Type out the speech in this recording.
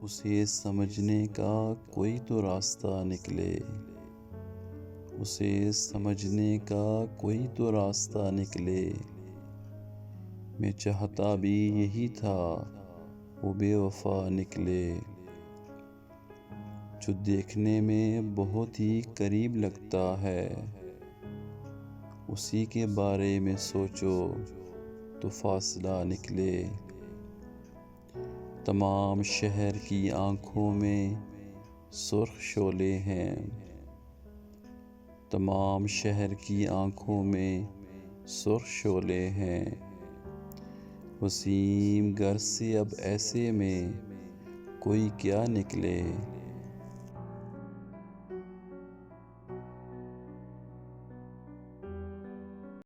اسے سمجھنے کا کوئی تو راستہ نکلے، اسے سمجھنے کا کوئی تو راستہ نکلے۔ میں چاہتا بھی یہی تھا وہ بے وفا نکلے، جو دیکھنے میں بہت ہی قریب لگتا ہے، اسی کے بارے میں سوچو تو فاصلہ نکلے۔ تمام شہر کی آنکھوں میں سرخ شعلے ہیں، تمام شہر کی آنکھوں میں سرخ شعلے ہیں۔ وسیم گھر سے اب ایسے میں کوئی کیا نکلے۔